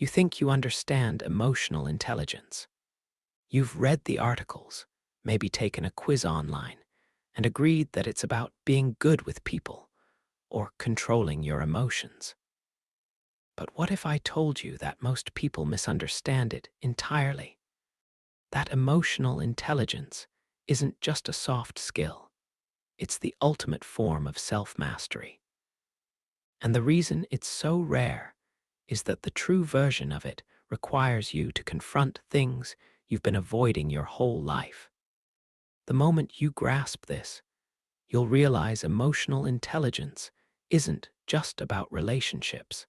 You think you understand emotional intelligence. You've read the articles, maybe taken a quiz online, and agreed that it's about being good with people or controlling your emotions. But what if I told you that most people misunderstand it entirely? That emotional intelligence isn't just a soft skill, it's the ultimate form of self-mastery. And the reason it's so rare is that the true version of it requires you to confront things you've been avoiding your whole life. The moment you grasp this, you'll realize emotional intelligence isn't just about relationships.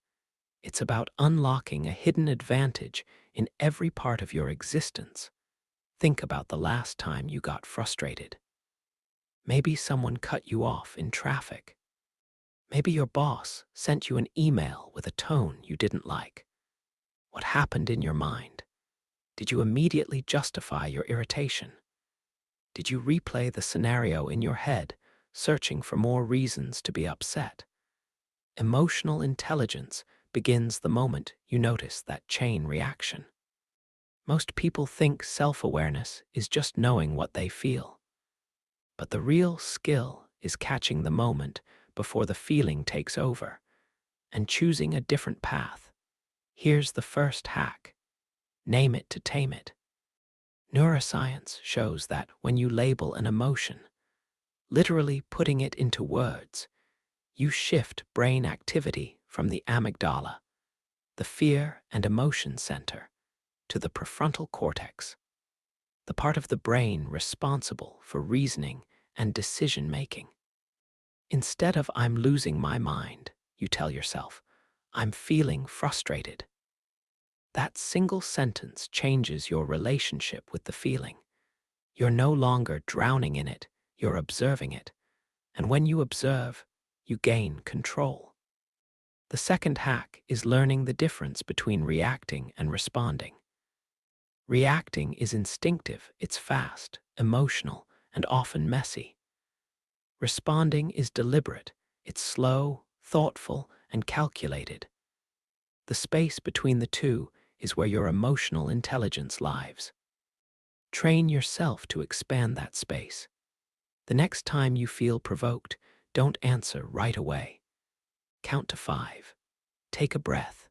It's about unlocking a hidden advantage in every part of your existence. Think about the last time you got frustrated. Maybe someone cut you off in traffic. Maybe your boss sent you an email with a tone you didn't like. What happened in your mind? Did you immediately justify your irritation? Did you replay the scenario in your head, searching for more reasons to be upset? Emotional intelligence begins the moment you notice that chain reaction. Most people think self-awareness is just knowing what they feel. But the real skill is catching the moment before the feeling takes over and choosing a different path. Here's the first hack. Name it to tame it. Neuroscience shows that when you label an emotion, literally putting it into words, you shift brain activity from the amygdala, the fear and emotion center, to the prefrontal cortex, the part of the brain responsible for reasoning and decision-making. Instead of "I'm losing my mind," you tell yourself, "I'm feeling frustrated." That single sentence changes your relationship with the feeling. You're no longer drowning in it, you're observing it. And when you observe, you gain control. The second hack is learning the difference between reacting and responding. Reacting is instinctive, it's fast, emotional, and often messy. Responding is deliberate, it's slow, thoughtful, and calculated. The space between the two is where your emotional intelligence lives. Train yourself to expand that space. The next time you feel provoked, don't answer right away. Count to 5. Take a breath.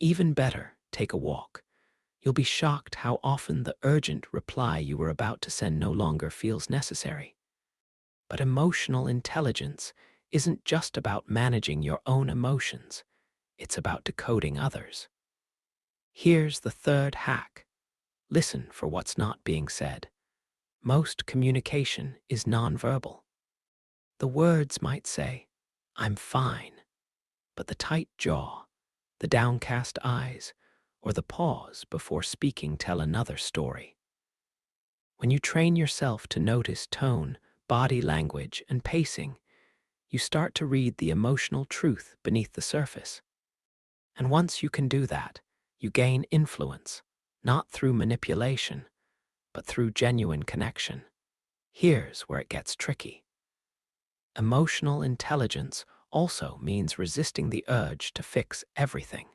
Even better, take a walk. You'll be shocked how often the urgent reply you were about to send no longer feels necessary. But emotional intelligence isn't just about managing your own emotions. It's about decoding others. Here's the third hack. Listen for what's not being said. Most communication is nonverbal. The words might say, "I'm fine," but the tight jaw, the downcast eyes, or the pause before speaking tell another story. When you train yourself to notice tone, body language, and pacing, you start to read the emotional truth beneath the surface. And once you can do that, you gain influence, not through manipulation, but through genuine connection. Here's where it gets tricky. Emotional intelligence also means resisting the urge to fix everything.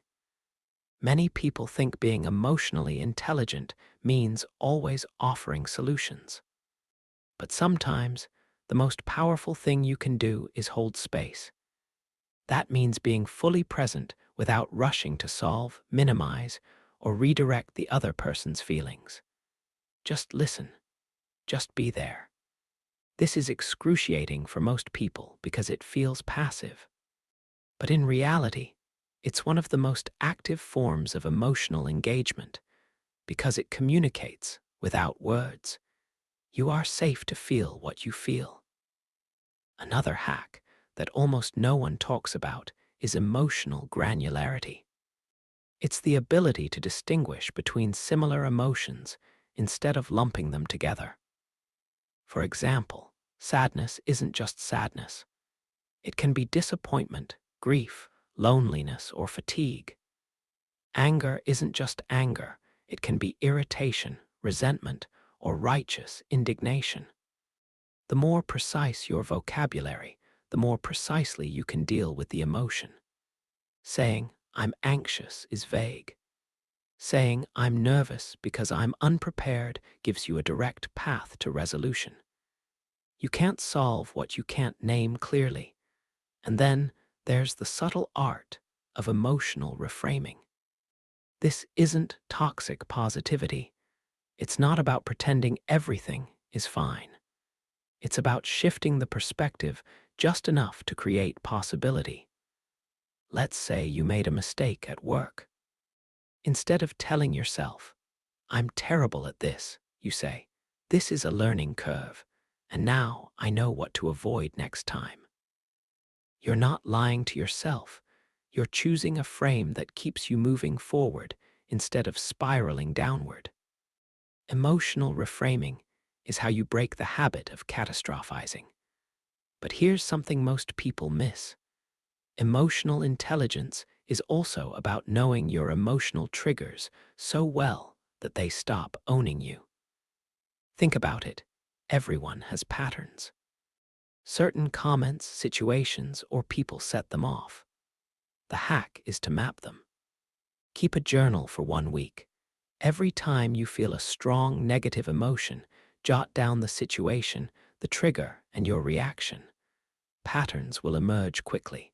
Many people think being emotionally intelligent means always offering solutions. But sometimes, the most powerful thing you can do is hold space. That means being fully present without rushing to solve, minimize, or redirect the other person's feelings. Just listen. Just be there. This is excruciating for most people because it feels passive. But in reality, it's one of the most active forms of emotional engagement because it communicates without words. You are safe to feel what you feel. Another hack that almost no one talks about is emotional granularity. It's the ability to distinguish between similar emotions instead of lumping them together. For example, sadness isn't just sadness. It can be disappointment, grief, loneliness, or fatigue. Anger isn't just anger. It can be irritation, resentment, or righteous indignation. The more precise your vocabulary, the more precisely you can deal with the emotion. Saying, "I'm anxious" is vague. Saying, "I'm nervous because I'm unprepared," gives you a direct path to resolution. You can't solve what you can't name clearly. And then there's the subtle art of emotional reframing. This isn't toxic positivity. It's not about pretending everything is fine. It's about shifting the perspective just enough to create possibility. Let's say you made a mistake at work. Instead of telling yourself, "I'm terrible at this," you say, "This is a learning curve, and now I know what to avoid next time." You're not lying to yourself. You're choosing a frame that keeps you moving forward instead of spiraling downward. Emotional reframing is how you break the habit of catastrophizing. But here's something most people miss. Emotional intelligence is also about knowing your emotional triggers so well that they stop owning you. Think about it. Everyone has patterns. Certain comments, situations, or people set them off. The hack is to map them. Keep a journal for 1 week. Every time you feel a strong negative emotion, jot down the situation, the trigger, and your reaction. Patterns will emerge quickly.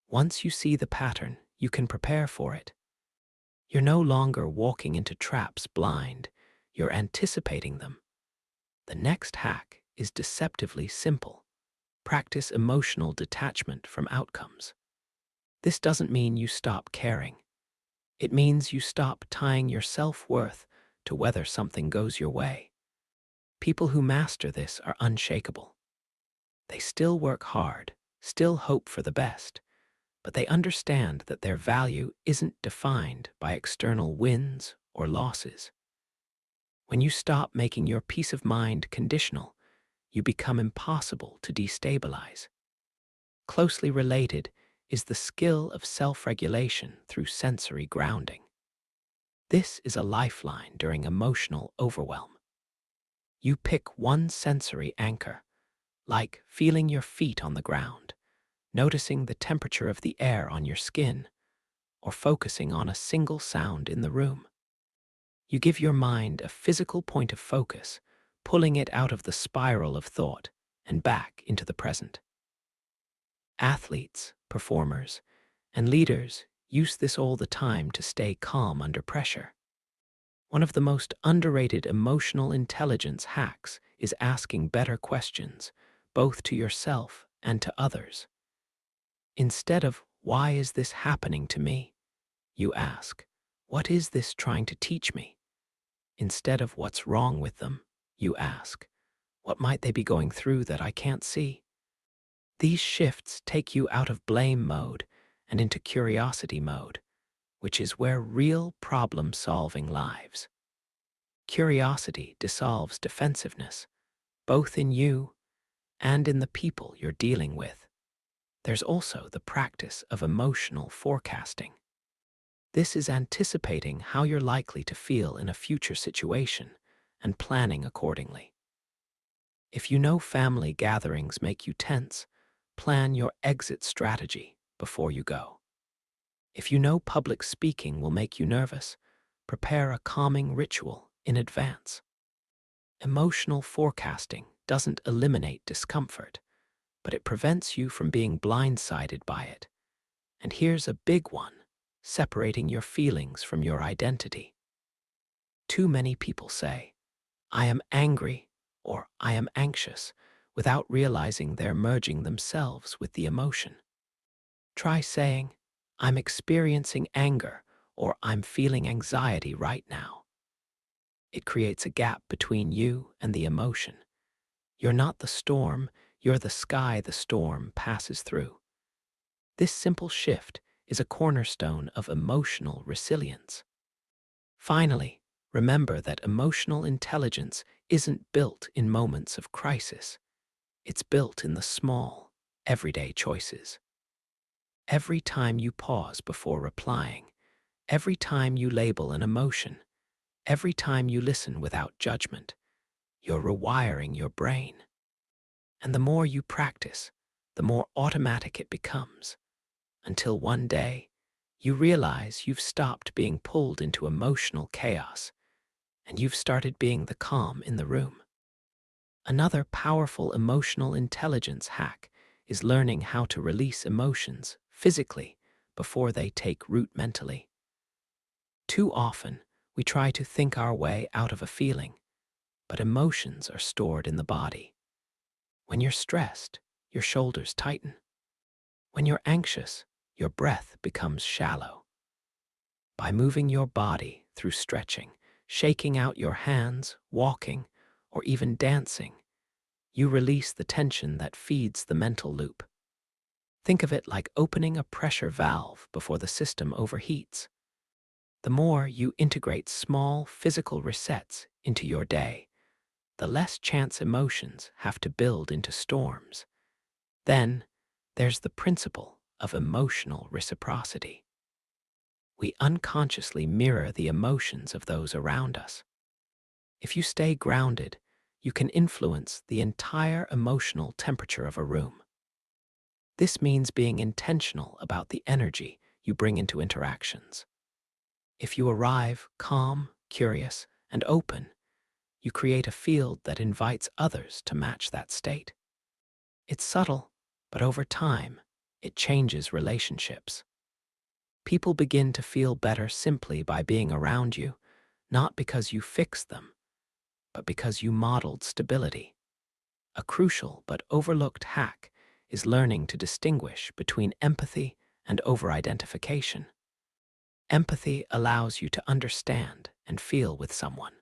Once you see the pattern, you can prepare for it. You're no longer walking into traps blind. You're anticipating them. The next hack is deceptively simple. Practice emotional detachment from outcomes. This doesn't mean you stop caring. It means you stop tying your self-worth to whether something goes your way. People who master this are unshakable. They still work hard, still hope for the best, but they understand that their value isn't defined by external wins or losses. When you stop making your peace of mind conditional, you become impossible to destabilize. Closely related is the skill of self-regulation through sensory grounding. This is a lifeline during emotional overwhelm. You pick one sensory anchor, like feeling your feet on the ground, noticing the temperature of the air on your skin, or focusing on a single sound in the room. You give your mind a physical point of focus, pulling it out of the spiral of thought and back into the present. Athletes, performers, and leaders use this all the time to stay calm under pressure. One of the most underrated emotional intelligence hacks is asking better questions, both to yourself and to others. Instead of, "Why is this happening to me?" you ask, "What is this trying to teach me?" Instead of, "What's wrong with them?" you ask, "What might they be going through that I can't see?" These shifts take you out of blame mode and into curiosity mode, which is where real problem-solving lives. Curiosity dissolves defensiveness, both in you and in the people you're dealing with. There's also the practice of emotional forecasting. This is anticipating how you're likely to feel in a future situation and planning accordingly. If you know family gatherings make you tense, plan your exit strategy before you go. If you know public speaking will make you nervous, prepare a calming ritual in advance. Emotional forecasting doesn't eliminate discomfort, but it prevents you from being blindsided by it. And here's a big one, separating your feelings from your identity. Too many people say, "I am angry," or "I am anxious," without realizing they're merging themselves with the emotion. Try saying, "I'm experiencing anger," or "I'm feeling anxiety right now." It creates a gap between you and the emotion. You're not the storm, you're the sky the storm passes through. This simple shift is a cornerstone of emotional resilience. Finally, remember that emotional intelligence isn't built in moments of crisis. It's built in the small, everyday choices. Every time you pause before replying, every time you label an emotion, every time you listen without judgment, you're rewiring your brain. And the more you practice, the more automatic it becomes, until one day You realize you've stopped being pulled into emotional chaos and you've started being the calm in the room. Another powerful emotional intelligence hack is learning how to release emotions physically before they take root mentally. Too often, we try to think our way out of a feeling, but emotions are stored in the body. When you're stressed, your shoulders tighten. When you're anxious, your breath becomes shallow. By moving your body through stretching, shaking out your hands, walking, or even dancing, you release the tension that feeds the mental loop. Think of it like opening a pressure valve before the system overheats. The more you integrate small physical resets into your day, the less chance emotions have to build into storms. Then, there's the principle of emotional reciprocity. We unconsciously mirror the emotions of those around us. If you stay grounded, you can influence the entire emotional temperature of a room. This means being intentional about the energy you bring into interactions. If you arrive calm, curious, and open, you create a field that invites others to match that state. It's subtle, but over time, it changes relationships. People begin to feel better simply by being around you, not because you fixed them, but because you modeled stability. A crucial but overlooked hack is learning to distinguish between empathy and over-identification. Empathy allows you to understand and feel with someone.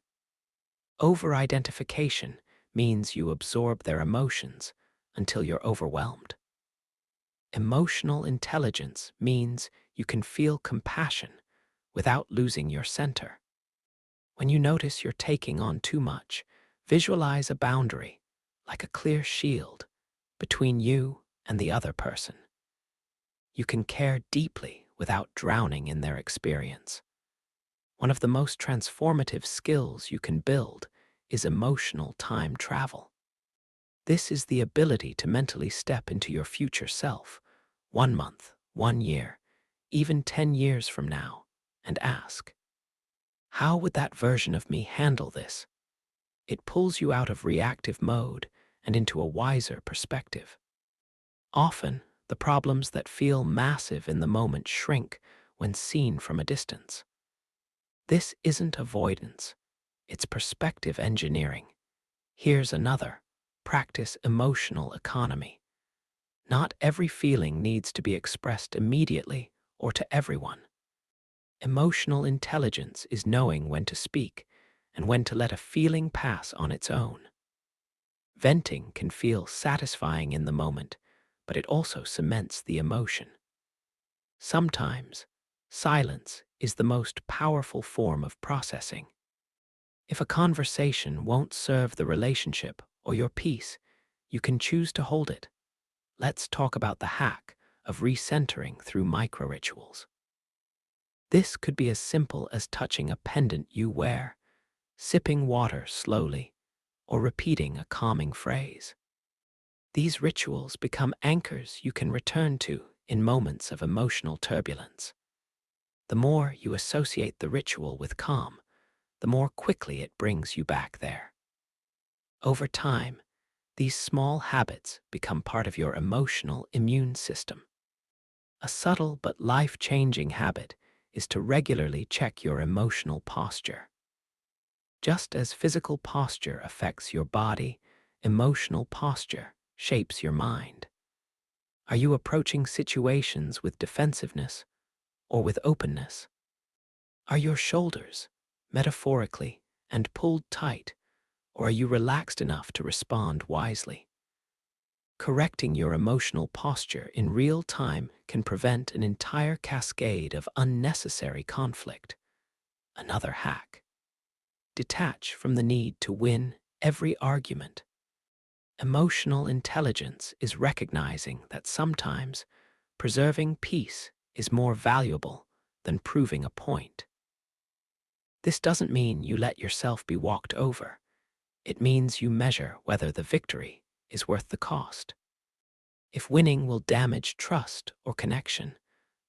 Over-identification means you absorb their emotions until you're overwhelmed. Emotional intelligence means you can feel compassion without losing your center. When you notice you're taking on too much, visualize a boundary, like a clear shield, between you and the other person. You can care deeply without drowning in their experience. One of the most transformative skills you can build is emotional time travel. This is the ability to mentally step into your future self, 1 month, 1 year, even 10 years from now, and ask, how would that version of me handle this? It pulls you out of reactive mode and into a wiser perspective. Often, the problems that feel massive in the moment shrink when seen from a distance. This isn't avoidance, it's perspective engineering. Here's another: practice emotional economy. Not every feeling needs to be expressed immediately or to everyone. Emotional intelligence is knowing when to speak and when to let a feeling pass on its own. Venting can feel satisfying in the moment, but it also cements the emotion. Sometimes, silence is the most powerful form of processing. If a conversation won't serve the relationship or your peace, you can choose to hold it. Let's talk about the hack of recentering through micro-rituals. This could be as simple as touching a pendant you wear, sipping water slowly, or repeating a calming phrase. These rituals become anchors you can return to in moments of emotional turbulence. The more you associate the ritual with calm, the more quickly it brings you back there. Over time, these small habits become part of your emotional immune system. A subtle but life-changing habit is to regularly check your emotional posture. Just as physical posture affects your body, emotional posture shapes your mind. Are you approaching situations with defensiveness or with openness? Are your shoulders, metaphorically, and pulled tight, or are you relaxed enough to respond wisely? Correcting your emotional posture in real time can prevent an entire cascade of unnecessary conflict. Another hack: detach from the need to win every argument. Emotional intelligence is recognizing that sometimes preserving peace is more valuable than proving a point. This doesn't mean you let yourself be walked over. It means you measure whether the victory is worth the cost. If winning will damage trust or connection,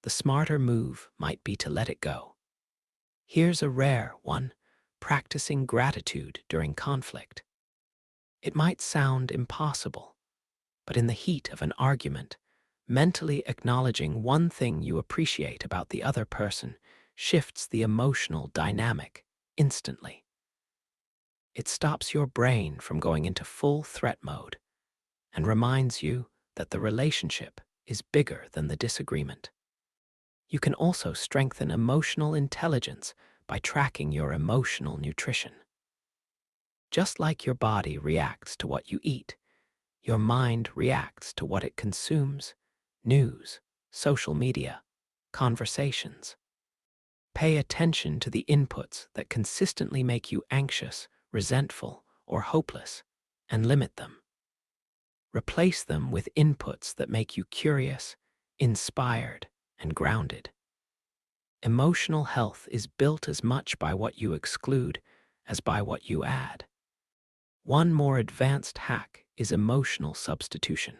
the smarter move might be to let it go. Here's a rare one: practicing gratitude during conflict. It might sound impossible, but in the heat of an argument, mentally acknowledging one thing you appreciate about the other person shifts the emotional dynamic instantly. It stops your brain from going into full threat mode and reminds you that the relationship is bigger than the disagreement. You can also strengthen emotional intelligence by tracking your emotional nutrition. Just like your body reacts to what you eat, your mind reacts to what it consumes: news, social media, conversations. Pay attention to the inputs that consistently make you anxious, resentful, or hopeless, and limit them. Replace them with inputs that make you curious, inspired, and grounded. Emotional health is built as much by what you exclude as by what you add. One more advanced hack is emotional substitution.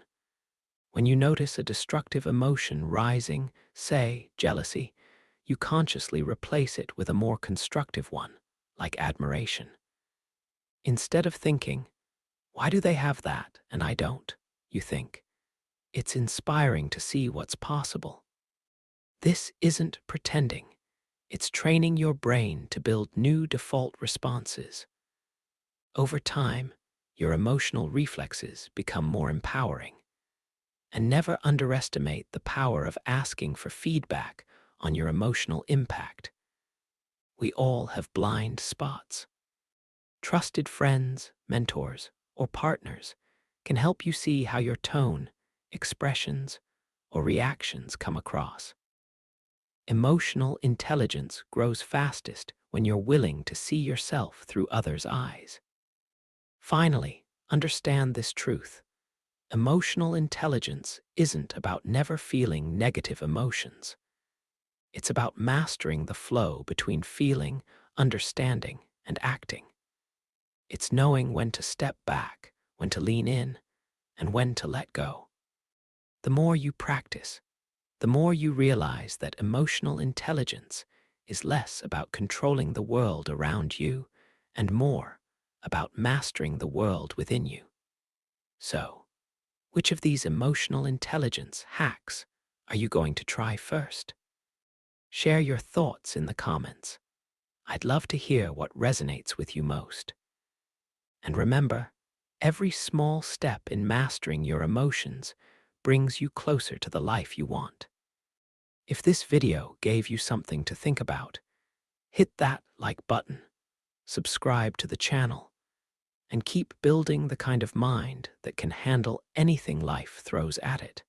When you notice a destructive emotion rising, say jealousy, you consciously replace it with a more constructive one, like admiration. Instead of thinking, "Why do they have that and I don't?" you think, "It's inspiring to see what's possible." This isn't pretending. It's training your brain to build new default responses. Over time, your emotional reflexes become more empowering. And never underestimate the power of asking for feedback on your emotional impact. We all have blind spots. Trusted friends, mentors, or partners can help you see how your tone, expressions, or reactions come across. Emotional intelligence grows fastest when you're willing to see yourself through others' eyes. Finally, understand this truth: emotional intelligence isn't about never feeling negative emotions. It's about mastering the flow between feeling, understanding, and acting. It's knowing when to step back, when to lean in, and when to let go. The more you practice, the more you realize that emotional intelligence is less about controlling the world around you and more about mastering the world within you. So, which of these emotional intelligence hacks are you going to try first? Share your thoughts in the comments. I'd love to hear what resonates with you most. And remember, every small step in mastering your emotions brings you closer to the life you want. If this video gave you something to think about, hit that like button, subscribe to the channel, and keep building the kind of mind that can handle anything life throws at it.